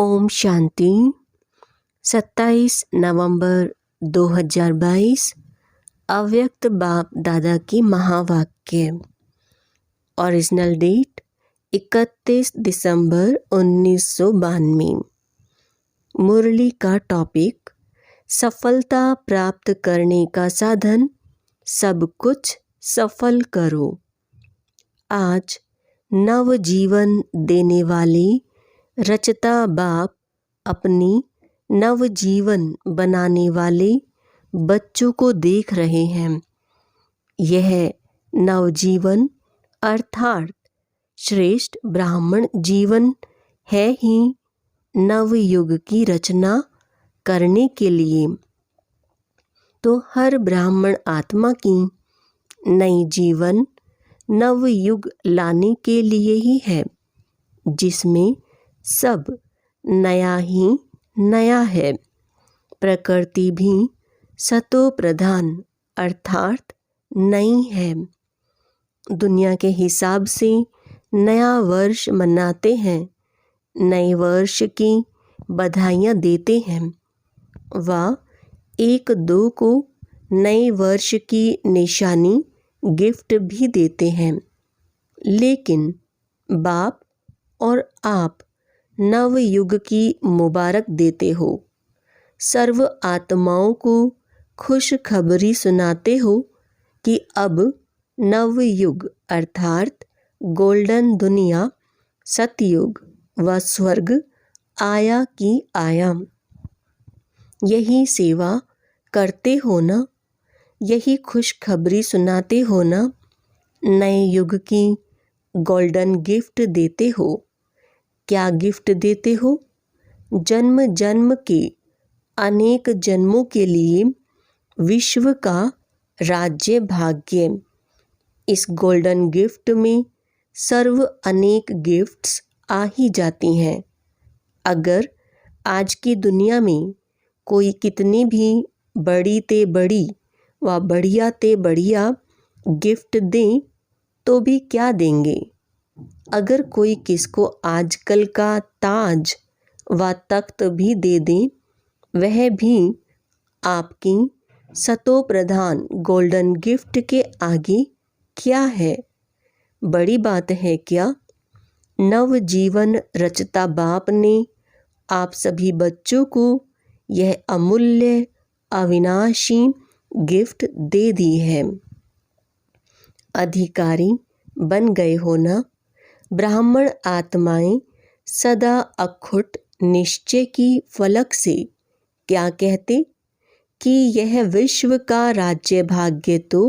ओम शांति। 27 नवंबर 2022 अव्यक्त बाप दादा की महावाक्य। ओरिजिनल डेट 31 दिसंबर 1992। मुरली का टॉपिक सफलता प्राप्त करने का साधन, सब कुछ सफल करो। आज नव जीवन देने वाले रचता बाप अपनी नव जीवन बनाने वाले बच्चों को देख रहे हैं। यह नवजीवन अर्थात श्रेष्ठ ब्राह्मण जीवन है ही नवयुग की रचना करने के लिए। तो हर ब्राह्मण आत्मा की नई जीवन नवयुग लाने के लिए ही है, जिसमें सब नया ही नया है। प्रकृति भी सतो प्रधान अर्थात नई है। दुनिया के हिसाब से नया वर्ष मनाते हैं, नए वर्ष की बधाइयाँ देते हैं व 1-2 को नए वर्ष की निशानी गिफ्ट भी देते हैं। लेकिन बाप और आप नव युग की मुबारक देते हो, सर्व आत्माओं को खुशखबरी सुनाते हो कि अब नव युग अर्थात गोल्डन दुनिया, सतयुग व स्वर्ग आया कि आया। यही सेवा करते हो ना, यही खुशखबरी सुनाते हो ना, नए युग की गोल्डन गिफ्ट देते हो। क्या गिफ्ट देते हो? जन्म जन्म के अनेक जन्मों के लिए विश्व का राज्य भाग्य। इस गोल्डन गिफ्ट में सर्व अनेक गिफ्ट्स आ ही जाती हैं। अगर आज की दुनिया में कोई कितनी भी बड़ी ते बड़ी व बढ़िया ते बढ़िया गिफ्ट दें तो भी क्या देंगे? अगर कोई किसको आजकल का ताज व तख्त भी दे दें, वह भी आपकी सतो प्रधान गोल्डन गिफ्ट के आगे क्या है? बड़ी बात है क्या? नव जीवन रचता बाप ने आप सभी बच्चों को यह अमूल्य अविनाशी गिफ्ट दे दी है। अधिकारी बन गए हो ना? ब्राह्मण आत्माएं सदा अखुट निश्चय की फलक से क्या कहते कि यह विश्व का राज्य भाग्य तो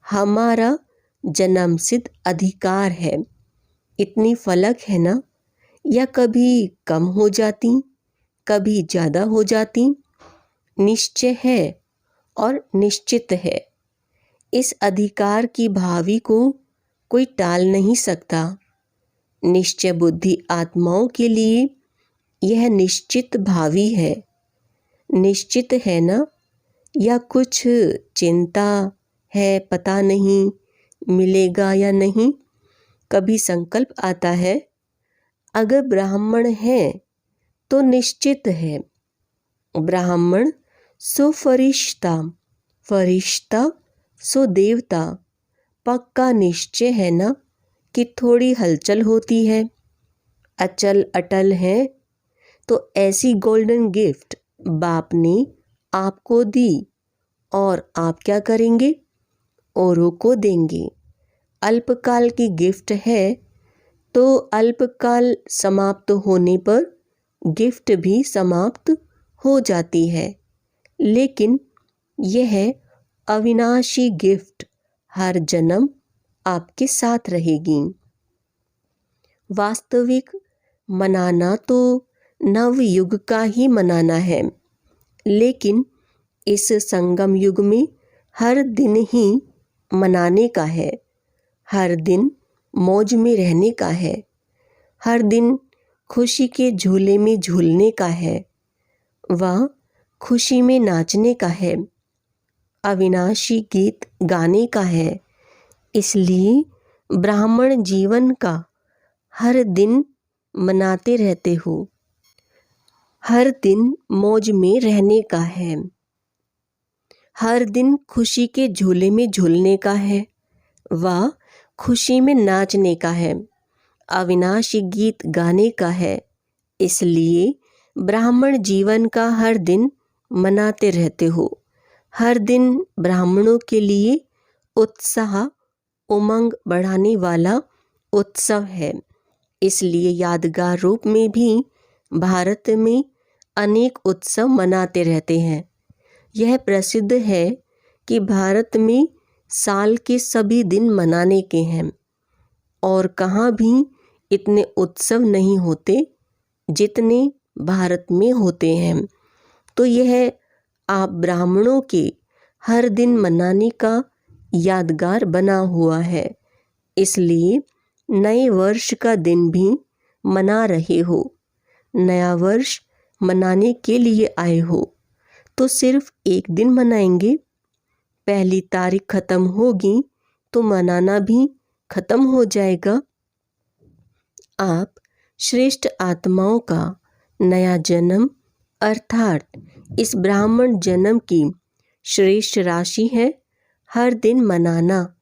हमारा जन्मसिद्ध अधिकार है। इतनी फलक है ना, या कभी कम हो जाती, कभी ज़्यादा हो जाती। निश्चय है और निश्चित है। इस अधिकार की भावी को कोई टाल नहीं सकता। निश्चय बुद्धि आत्माओं के लिए यह निश्चित भावी है। निश्चित है ना, या कुछ चिंता है, पता नहीं मिलेगा या नहीं। कभी संकल्प आता है, अगर ब्राह्मण है तो निश्चित है। ब्राह्मण सो फरिश्ता, फरिश्ता सो देवता। पक्का निश्चय है ना कि थोड़ी हलचल होती है, अचल अटल है। तो ऐसी गोल्डन गिफ्ट बाप ने आपको दी और आप क्या करेंगे? औरों को देंगे। अल्पकाल की गिफ्ट है तो अल्पकाल समाप्त होने पर गिफ्ट भी समाप्त हो जाती है, लेकिन यह अविनाशी गिफ्ट हर जन्म आपके साथ रहेगी। वास्तविक मनाना तो नव युग का ही मनाना है, लेकिन इस संगम युग में हर दिन ही मनाने का है। हर दिन मौज में रहने का है, हर दिन खुशी के झूले में झूलने का है, वह खुशी में नाचने का है, अविनाशी गीत गाने का है। इसलिए ब्राह्मण जीवन का हर दिन मनाते रहते हो। हर दिन मौज में रहने का है, हर दिन खुशी के झूले में झूलने का है, व खुशी में नाचने का है, अविनाशी गीत गाने का है। इसलिए ब्राह्मण जीवन का हर दिन मनाते रहते हो। हर दिन ब्राह्मणों के लिए उत्साह उमंग बढ़ाने वाला उत्सव है। इसलिए यादगार रूप में भी भारत में अनेक उत्सव मनाते रहते हैं। यह प्रसिद्ध है कि भारत में साल के सभी दिन मनाने के हैं और कहाँ भी इतने उत्सव नहीं होते जितने भारत में होते हैं। तो यह आप ब्राह्मणों के हर दिन मनाने का यादगार बना हुआ है। इसलिए नए वर्ष का दिन भी मना रहे हो। नया वर्ष मनाने के लिए आए हो तो सिर्फ एक दिन मनाएंगे? पहली तारीख खत्म होगी तो मनाना भी खत्म हो जाएगा। आप श्रेष्ठ आत्माओं का नया जन्म अर्थात इस ब्राह्मण जन्म की श्रेष्ठ राशि है हर दिन मनाना,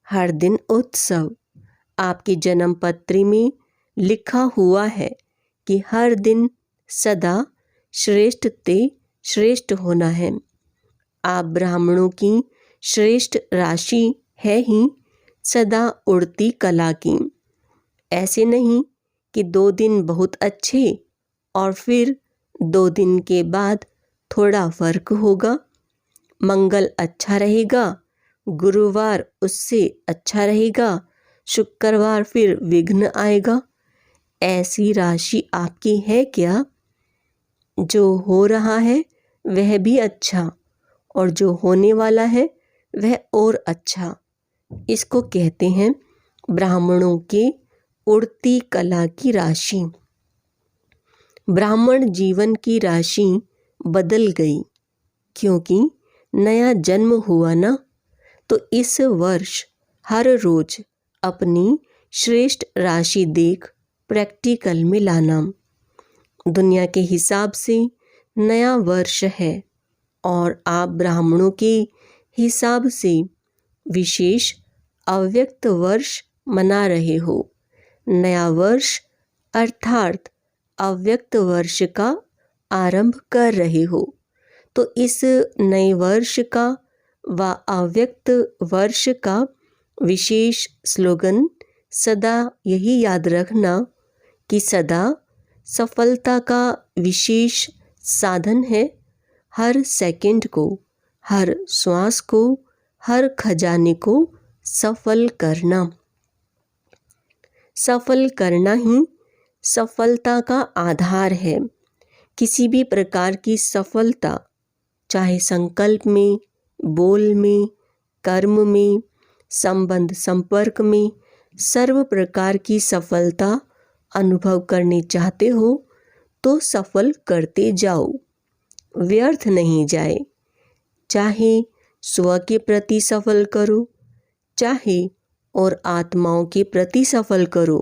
हर दिन उत्सव। आपकी जन्म पत्री में लिखा हुआ है कि हर दिन सदा श्रेष्ठ ते श्रेष्ठ होना है। आप ब्राह्मणों की श्रेष्ठ राशि है ही सदा उड़ती कला की। ऐसे नहीं कि 2 दिन बहुत अच्छे और फिर 2 दिन के बाद थोड़ा फर्क होगा। मंगल अच्छा रहेगा, गुरुवार उससे अच्छा रहेगा, शुक्रवार फिर विघ्न आएगा। ऐसी राशि आपकी है क्या? जो हो रहा है वह भी अच्छा और जो होने वाला है वह और अच्छा। इसको कहते हैं ब्राह्मणों के उड़ती कला की राशि। ब्राह्मण जीवन की राशि बदल गई क्योंकि नया जन्म हुआ ना। तो इस वर्ष हर रोज अपनी श्रेष्ठ राशि देख प्रैक्टिकल में लाना। दुनिया के हिसाब से नया वर्ष है और आप ब्राह्मणों के हिसाब से विशेष अव्यक्त वर्ष मना रहे हो। नया वर्ष अर्थात अव्यक्त वर्ष का आरंभ कर रहे हो। तो इस नए वर्ष का व अव्यक्त वर्ष का विशेष स्लोगन सदा यही याद रखना कि सदा सफलता का विशेष साधन है। हर सेकंड को, हर श्वास को, हर खजाने को सफल करना। सफल करना ही सफलता का आधार है। किसी भी प्रकार की सफलता, चाहे संकल्प में, बोल में, कर्म में, संबंध संपर्क में, सर्व प्रकार की सफलता अनुभव करने चाहते हो तो सफल करते जाओ, व्यर्थ नहीं जाए। चाहे स्व के प्रति सफल करो, चाहे और आत्माओं के प्रति सफल करो,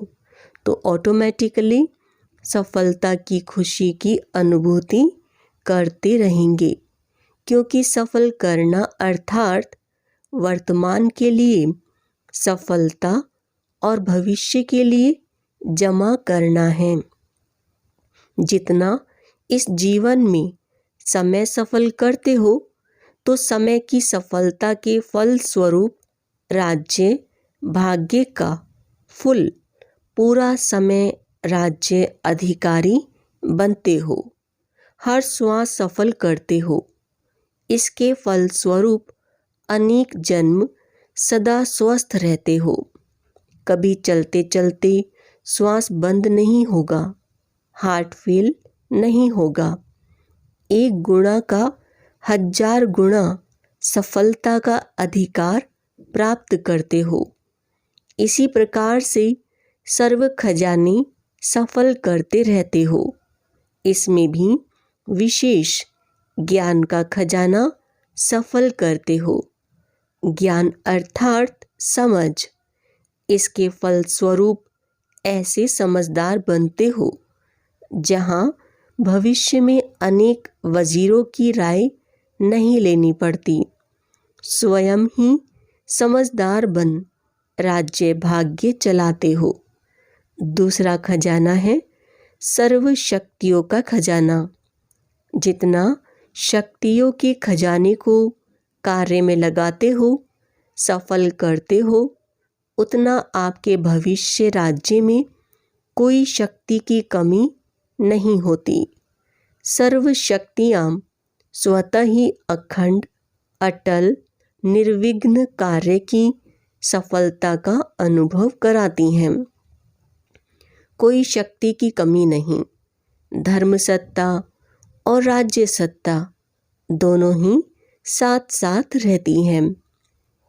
तो ऑटोमेटिकली सफलता की खुशी की अनुभूति करते रहेंगे। क्योंकि सफल करना अर्थात वर्तमान के लिए सफलता और भविष्य के लिए जमा करना है। जितना इस जीवन में समय सफल करते हो तो समय की सफलता के फल स्वरूप राज्य भाग्य का फुल पूरा समय राज्य अधिकारी बनते हो। हर श्वास सफल करते हो। इसके फल स्वरूप अनेक जन्म सदा स्वस्थ रहते हो। कभी चलते चलते श्वास बंद नहीं होगा, हार्ट फेल नहीं होगा। एक गुणा का 1000 गुणा सफलता का अधिकार प्राप्त करते हो। इसी प्रकार से सर्व खजाने सफल करते रहते हो। इसमें भी विशेष ज्ञान का खजाना सफल करते हो। ज्ञान अर्थात समझ। इसके फल स्वरूप ऐसे समझदार बनते हो जहाँ भविष्य में अनेक वजीरों की राय नहीं लेनी पड़ती। स्वयं ही समझदार बन राज्य भाग्य चलाते हो। दूसरा खजाना है सर्व शक्तियों का खजाना। जितना शक्तियों के खजाने को कार्य में लगाते हो, सफल करते हो, उतना आपके भविष्य राज्य में कोई शक्ति की कमी नहीं होती। सर्व शक्तियाँ स्वतः ही अखंड, अटल, निर्विघ्न कार्य की सफलता का अनुभव कराती हैं। कोई शक्ति की कमी नहीं। धर्म सत्ता और राज्य सत्ता दोनों ही साथ साथ रहती हैं।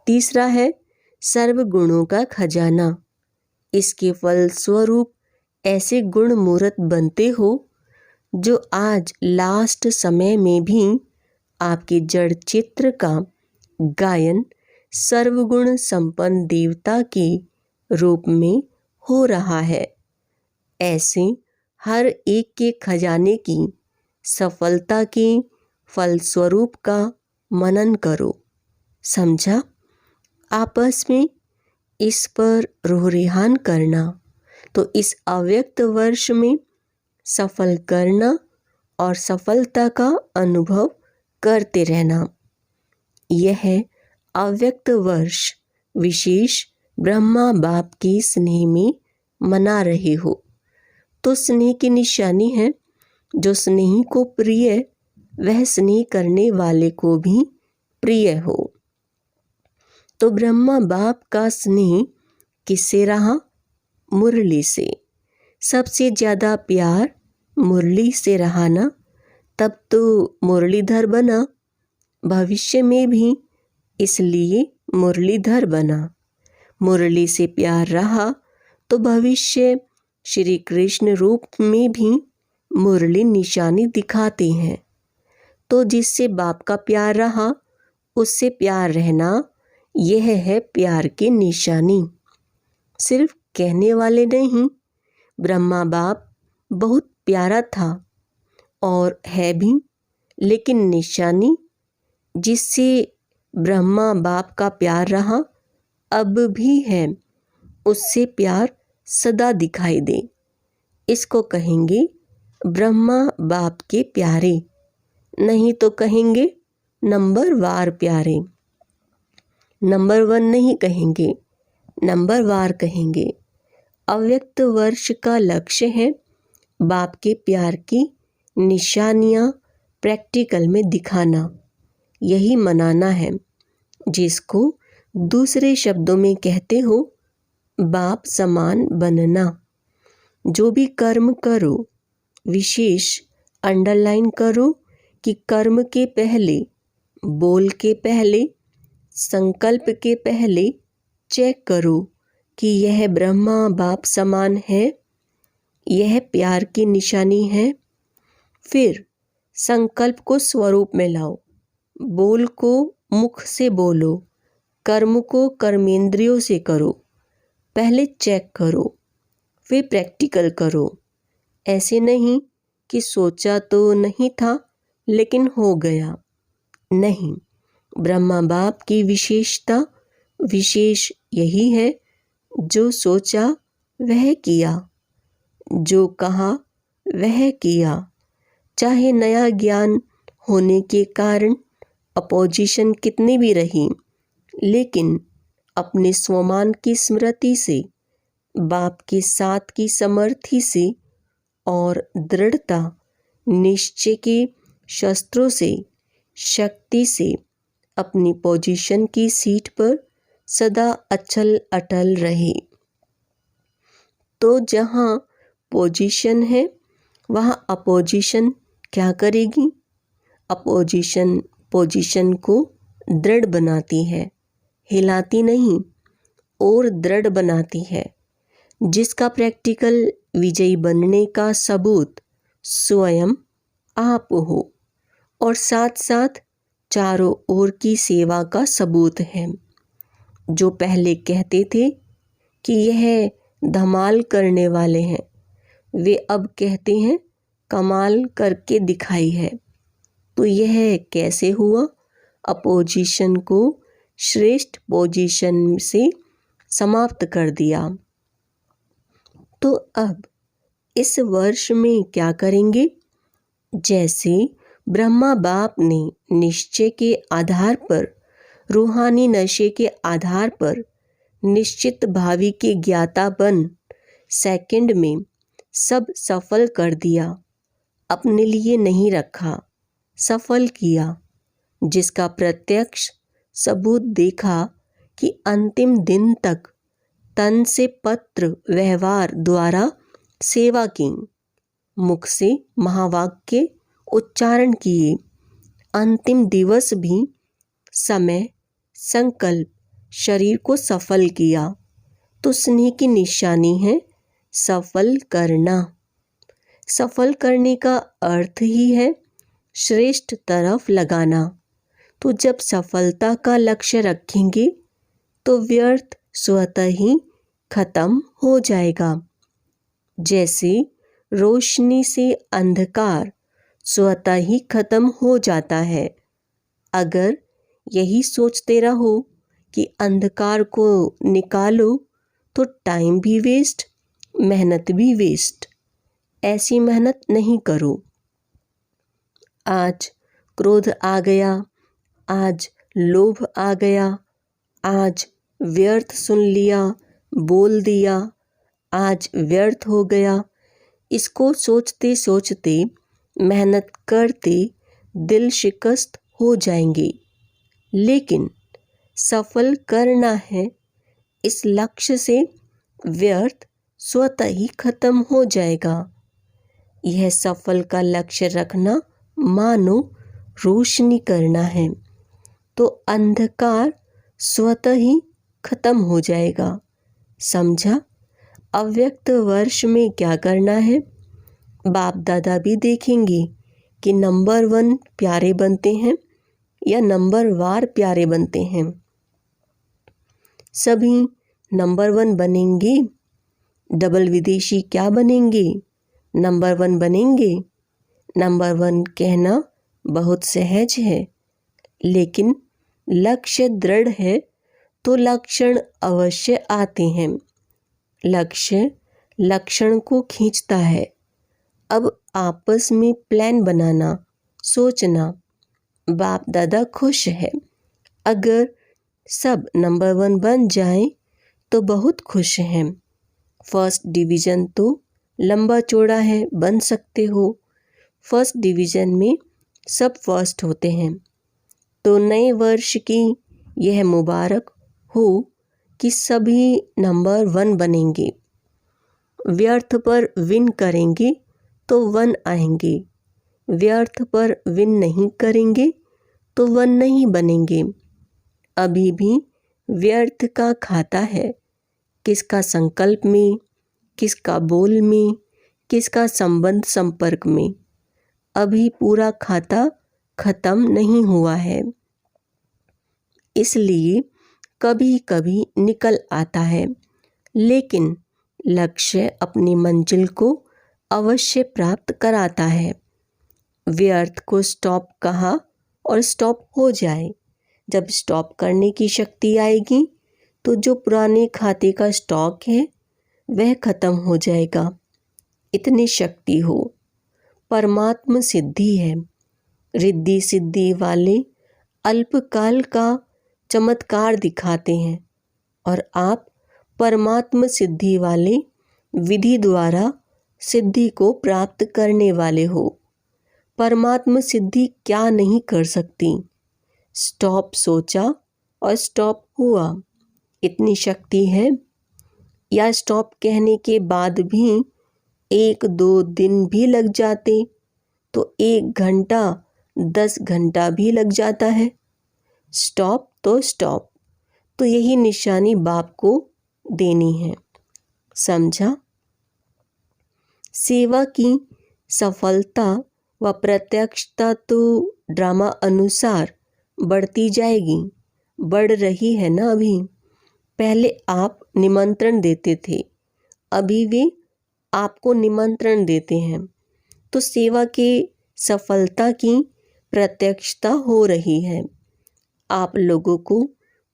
तीसरा है सर्व गुणों का खजाना। इसके फलस्वरूप ऐसे गुण मूर्त बनते हो जो आज लास्ट समय में भी आपके जड़ चित्र का गायन सर्वगुण संपन्न देवता के रूप में हो रहा है। ऐसे हर एक के खजाने की सफलता के फलस्वरूप का मनन करो। समझा? आपस में इस पर रूह-रेहान करना, तो इस अव्यक्त वर्ष में सफल करना और सफलता का अनुभव करते रहना। यह अव्यक्त वर्ष विशेष ब्रह्मा बाप के स्नेह में मना रहे हो, तो स्नेह की निशानी है। जो स्नेही को प्रिय, वह स्नेह करने वाले को भी प्रिय हो। तो ब्रह्मा बाप का स्नेह किससे रहा? मुरली से। सबसे ज़्यादा प्यार मुरली से रहा ना, तब तो मुरलीधर बना। भविष्य में भी इसलिए मुरलीधर बना। मुरली से प्यार रहा तो भविष्य श्री कृष्ण रूप में भी मुरली निशानी दिखाते हैं। तो जिससे बाप का प्यार रहा, उससे प्यार रहना, यह है प्यार की निशानी। सिर्फ कहने वाले नहीं, ब्रह्मा बाप बहुत प्यारा था और है भी, लेकिन निशानी जिससे ब्रह्मा बाप का प्यार रहा, अब भी है, उससे प्यार सदा दिखाई दे, इसको कहेंगे ब्रह्मा बाप के प्यारे। नहीं तो कहेंगे नंबर वार प्यारे। नंबर 1 नहीं कहेंगे, नंबर वार कहेंगे। अव्यक्त वर्ष का लक्ष्य है बाप के प्यार की निशानियाँ प्रैक्टिकल में दिखाना, यही मनाना है, जिसको दूसरे शब्दों में कहते हो बाप समान बनना। जो भी कर्म करो, विशेष अंडरलाइन करो कि कर्म के पहले, बोल के पहले, संकल्प के पहले चेक करो कि यह ब्रह्मा बाप समान है, यह प्यार की निशानी है। फिर संकल्प को स्वरूप में लाओ, बोल को मुख से बोलो, कर्म को कर्मेंद्रियों से करो। पहले चेक करो, फिर प्रैक्टिकल करो। ऐसे नहीं कि सोचा तो नहीं था लेकिन हो गया। नहीं, ब्रह्मा बाप की विशेषता विशेष यही है, जो सोचा वह किया, जो कहा वह किया। चाहे नया ज्ञान होने के कारण अपोजिशन कितनी भी रही, लेकिन अपने स्वमान की स्मृति से, बाप के साथ की समर्थी से और दृढ़ता निश्चय के शस्त्रों से, शक्ति से अपनी पोजीशन की सीट पर सदा अचल अटल रहे। तो जहाँ पोजीशन है वहाँ अपोजिशन क्या करेगी? अपोजिशन पोजीशन को दृढ़ बनाती है, हिलाती नहीं, और दृढ़ बनाती है, जिसका प्रैक्टिकल विजयी बनने का सबूत स्वयं आप हो और साथ साथ चारों ओर की सेवा का सबूत है। जो पहले कहते थे कि यह धमाल करने वाले हैं, वे अब कहते हैं कमाल करके दिखाई है। तो यह कैसे हुआ? अपोजिशन को श्रेष्ठ पोजीशन से समाप्त कर दिया। तो अब इस वर्ष में क्या करेंगे? जैसे ब्रह्मा बाप ने निश्चय के आधार पर, रूहानी नशे के आधार पर निश्चित भावी के ज्ञाता बन सेकंड में सब सफल कर दिया, अपने लिए नहीं रखा, सफल किया, जिसका प्रत्यक्ष सबूत देखा कि अंतिम दिन तक तन से पत्र व्यवहार द्वारा सेवा की, मुख से महावाक्य उच्चारण किए, अंतिम दिवस भी समय संकल्प शरीर को सफल किया। तो स्नेह की निशानी है सफल करना। सफल करने का अर्थ ही है श्रेष्ठ तरफ लगाना। तो जब सफलता का लक्ष्य रखेंगे तो व्यर्थ स्वतः ही खत्म हो जाएगा। जैसे रोशनी से अंधकार स्वतः ही खत्म हो जाता है। अगर यही सोचते रहो कि अंधकार को निकालो तो टाइम भी वेस्ट, मेहनत भी वेस्ट। ऐसी मेहनत नहीं करो। आज क्रोध आ गया, आज लोभ आ गया, आज व्यर्थ सुन लिया, बोल दिया, आज व्यर्थ हो गया। इसको सोचते सोचते, मेहनत करते दिल शिकस्त हो जाएंगे। लेकिन सफल करना है, इस लक्ष्य से व्यर्थ स्वतः ही खत्म हो जाएगा। यह सफल का लक्ष्य रखना मानो रोशनी करना है, तो अंधकार स्वतः ही खत्म हो जाएगा। समझा? अव्यक्त वर्ष में क्या करना है? बाप दादा भी देखेंगे कि नंबर 1 प्यारे बनते हैं या नंबर वार प्यारे बनते हैं। सभी नंबर 1 बनेंगे। डबल विदेशी क्या बनेंगे? नंबर 1 बनेंगे। नंबर 1 कहना बहुत सहज है, लेकिन लक्ष्य दृढ़ है तो लक्षण अवश्य आते हैं। लक्ष्य लक्षण को खींचता है। अब आपस में प्लान बनाना, सोचना। बाप दादा खुश है। अगर सब नंबर 1 बन जाएं तो बहुत खुश हैं। फर्स्ट डिवीज़न तो लंबा चौड़ा है, बन सकते हो। फर्स्ट डिवीज़न में सब फर्स्ट होते हैं। तो नए वर्ष की यह मुबारक हो कि सभी नंबर 1 बनेंगे। व्यर्थ पर विन करेंगे तो 1 आएंगे। व्यर्थ पर विन नहीं करेंगे तो 1 नहीं बनेंगे। अभी भी व्यर्थ का खाता है। किसका संकल्प में, किसका बोल में, किसका संबंध संपर्क में। अभी पूरा खाता खत्म नहीं हुआ है। इसलिए कभी कभी निकल आता है, लेकिन लक्ष्य अपनी मंजिल को अवश्य प्राप्त कराता है। व्यर्थ को स्टॉप कहा और स्टॉप हो जाए। जब स्टॉप करने की शक्ति आएगी तो जो पुराने खाते का स्टॉक है वह खत्म हो जाएगा। इतनी शक्ति हो। परमात्म सिद्धि है। रिद्धि सिद्धि वाले अल्पकाल का चमत्कार दिखाते हैं और आप परमात्म सिद्धि वाले विधि द्वारा सिद्धि को प्राप्त करने वाले हो। परमात्म सिद्धि क्या नहीं कर सकती। स्टॉप सोचा और स्टॉप हुआ, इतनी शक्ति है। या स्टॉप कहने के बाद भी 1-2 दिन भी लग जाते तो 1 घंटा 10 घंटा भी लग जाता है। स्टॉप तो स्टॉप। तो यही निशानी बाप को देनी है। समझा? सेवा की सफलता व प्रत्यक्षता तो ड्रामा अनुसार बढ़ती जाएगी। बढ़ रही है ना अभी। पहले आप निमंत्रण देते थे, अभी वे आपको निमंत्रण देते हैं। तो सेवा के सफलता की प्रत्यक्षता हो रही है। आप लोगों को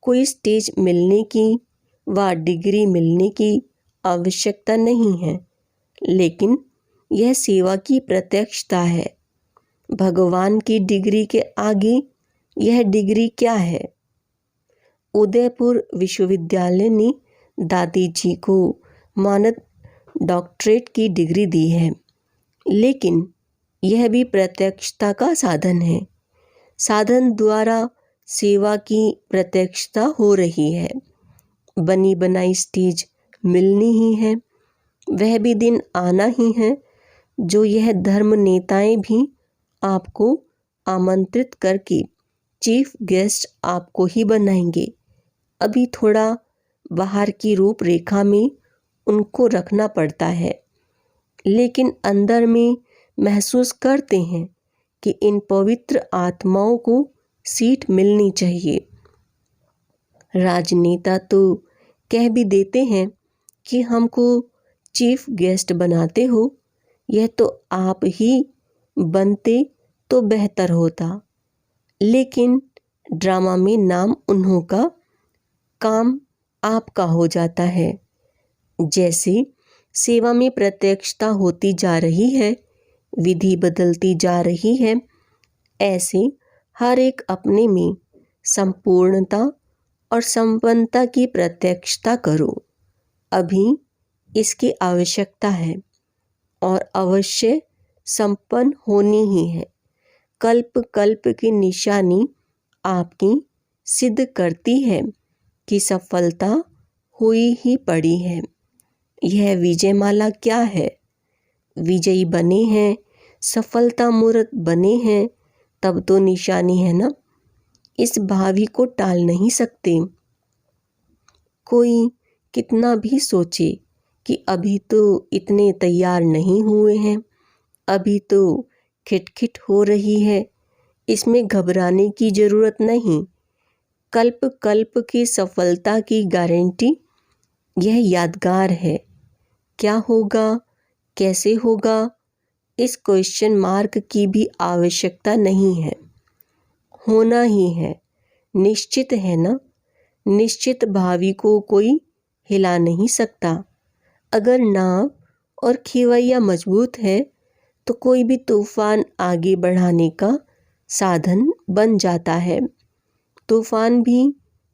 कोई स्टेज मिलने की व डिग्री मिलने की आवश्यकता नहीं है, लेकिन यह सेवा की प्रत्यक्षता है। भगवान की डिग्री के आगे यह डिग्री क्या है? उदयपुर विश्वविद्यालय ने दादी जी को मानद डॉक्टरेट की डिग्री दी है, लेकिन यह भी प्रत्यक्षता का साधन है। साधन द्वारा सेवा की प्रत्यक्षता हो रही है। बनी बनाई स्टेज मिलनी ही है। वह भी दिन आना ही है जो यह धर्म नेताएं भी आपको आमंत्रित करके चीफ गेस्ट आपको ही बनाएंगे। अभी थोड़ा बाहर की रूपरेखा में उनको रखना पड़ता है, लेकिन अंदर में महसूस करते हैं कि इन पवित्र आत्माओं को सीट मिलनी चाहिए। राजनेता तो कह भी देते हैं कि हमको चीफ गेस्ट बनाते हो, यह तो आप ही बनते तो बेहतर होता। लेकिन ड्रामा में नाम उन्हों का, काम आपका हो जाता है। जैसे सेवा में प्रत्यक्षता होती जा रही है, विधि बदलती जा रही है, ऐसे हर एक अपने में संपूर्णता और संपन्नता की प्रत्यक्षता करो। अभी इसकी आवश्यकता है और अवश्य संपन्न होनी ही है। कल्प कल्प की निशानी आपकी सिद्ध करती है कि सफलता हुई ही पड़ी है। यह विजयमाला क्या है? विजयी बने हैं, सफलता मूर्त बने हैं, तब तो निशानी है ना। इस भावी को टाल नहीं सकते। कोई कितना भी सोचे कि अभी तो इतने तैयार नहीं हुए हैं, अभी तो खिटखिट हो रही है, इसमें घबराने की ज़रूरत नहीं। कल्प कल्प की सफलता की गारंटी यह यादगार है। क्या होगा, कैसे होगा, इस क्वेश्चन मार्क की भी आवश्यकता नहीं है। होना ही है, निश्चित है ना। निश्चित भावी को कोई हिला नहीं सकता। अगर नाव और खेवैया मजबूत है तो कोई भी तूफान आगे बढ़ाने का साधन बन जाता है। तूफान भी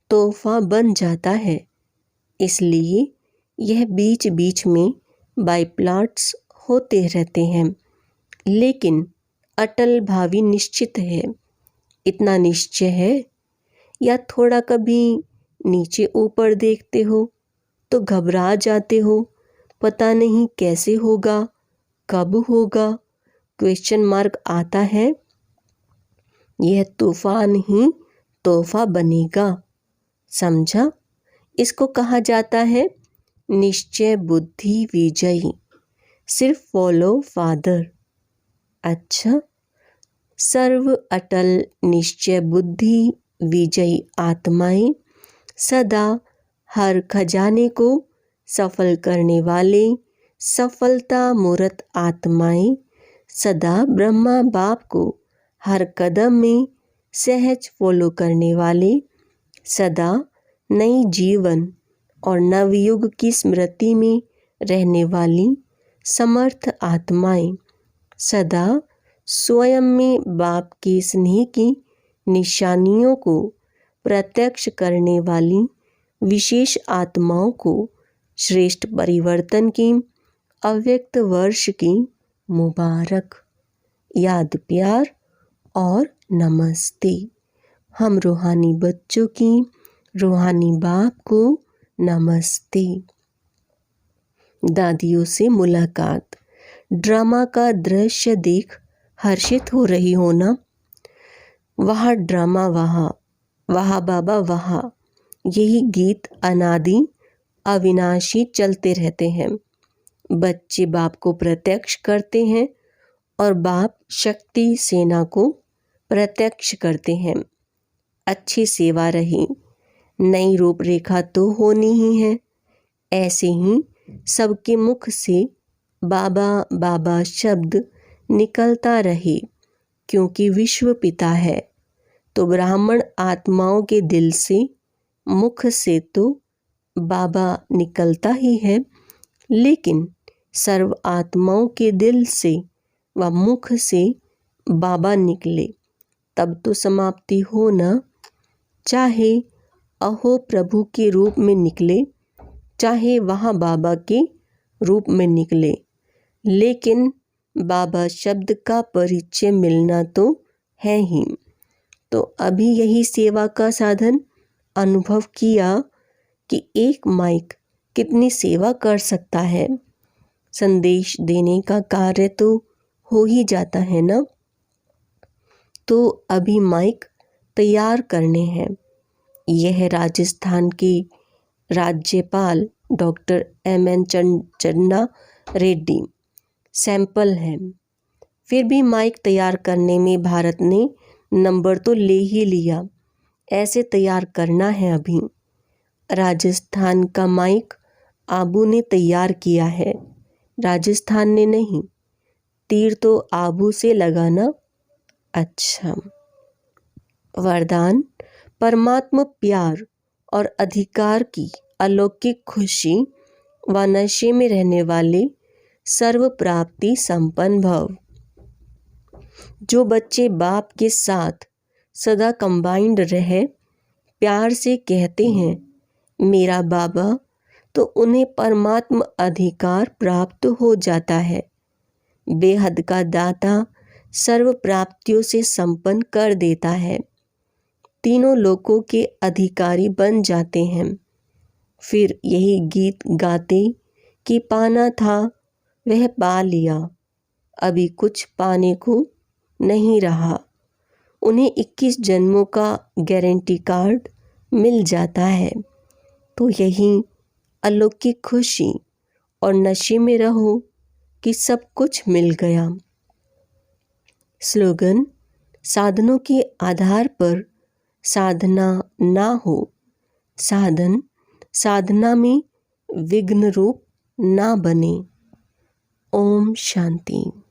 तोहफा बन जाता है। इसलिए यह बीच बीच में बाईप्लॉट्स होते रहते हैं, लेकिन अटल भावी निश्चित है। इतना निश्चय है, या थोड़ा कभी नीचे ऊपर देखते हो तो घबरा जाते हो, पता नहीं कैसे होगा, कब होगा, क्वेश्चन मार्क आता है। यह तूफान ही तोहफा बनेगा, समझा? इसको कहा जाता है निश्चय बुद्धि विजयी। सिर्फ फॉलो फादर। अच्छा, सर्व अटल निश्चय बुद्धि विजयी आत्माएं सदा हर खजाने को सफल करने वाले सफलता मूर्त आत्माएं सदा ब्रह्मा बाप को हर कदम में सहज फॉलो करने वाले सदा नई जीवन और नवयुग की स्मृति में रहने वाली समर्थ आत्माएं सदा स्वयं में बाप के स्नेह की निशानियों को प्रत्यक्ष करने वाली विशेष आत्माओं को श्रेष्ठ परिवर्तन की अव्यक्त वर्ष की मुबारक याद, प्यार और नमस्ते। हम रूहानी बच्चों की रूहानी बाप को नमस्ते। दादियों से मुलाकात। ड्रामा का दृश्य देख हर्षित हो रही हो ना? वहाँ ड्रामा, वहाँ बाबा, वहाँ यही गीत अनादि अविनाशी चलते रहते हैं। बच्चे बाप को प्रत्यक्ष करते हैं और बाप शक्ति सेना को प्रत्यक्ष करते हैं। अच्छी सेवा रही, नई रूपरेखा तो होनी ही है। ऐसे ही सबके मुख से बाबा बाबा शब्द निकलता रहे, क्योंकि विश्व पिता है। तो ब्राह्मण आत्माओं के दिल से, मुख से तो बाबा निकलता ही है, लेकिन सर्व आत्माओं के दिल से व मुख से बाबा निकले तब तो समाप्ति हो न। चाहे अहो प्रभु के रूप में निकले, चाहे वहाँ बाबा के रूप में निकले, लेकिन बाबा शब्द का परिचय मिलना तो है ही। तो अभी यही सेवा का साधन अनुभव किया कि एक माइक कितनी सेवा कर सकता है। संदेश देने का कार्य तो हो ही जाता है ना। तो अभी माइक तैयार करने हैं। यह राजस्थान के राज्यपाल डॉक्टर M.N. चन्ना रेड्डी सैंपल हैं। फिर भी माइक तैयार करने में भारत ने नंबर तो ले ही लिया, ऐसे तैयार करना है अभी। राजस्थान का माइक आबू ने तैयार किया है, राजस्थान ने नहीं। तीर तो आबू से लगाना। अच्छा। वरदान परमात्मा प्यार और अधिकार की अलौकिक खुशी व नशे में रहने वाले सर्व प्राप्ति संपन्न भव। जो बच्चे बाप के साथ सदा कंबाइंड रहे प्यार से कहते हैं मेरा बाबा, तो उन्हें परमात्मा अधिकार प्राप्त हो जाता है। बेहद का दाता सर्व प्राप्तियों से संपन्न कर देता है। तीनों लोकों के अधिकारी बन जाते हैं। फिर यही गीत गाते कि पाना था वह पा लिया, अभी कुछ पाने को नहीं रहा। उन्हें 21 जन्मों का गारंटी कार्ड मिल जाता है। तो यही अलौकिक खुशी और नशे में रहो कि सब कुछ मिल गया। स्लोगन साधनों के आधार पर साधना ना हो, साधन साधना में विघ्न रूप ना बने। ओम शांति।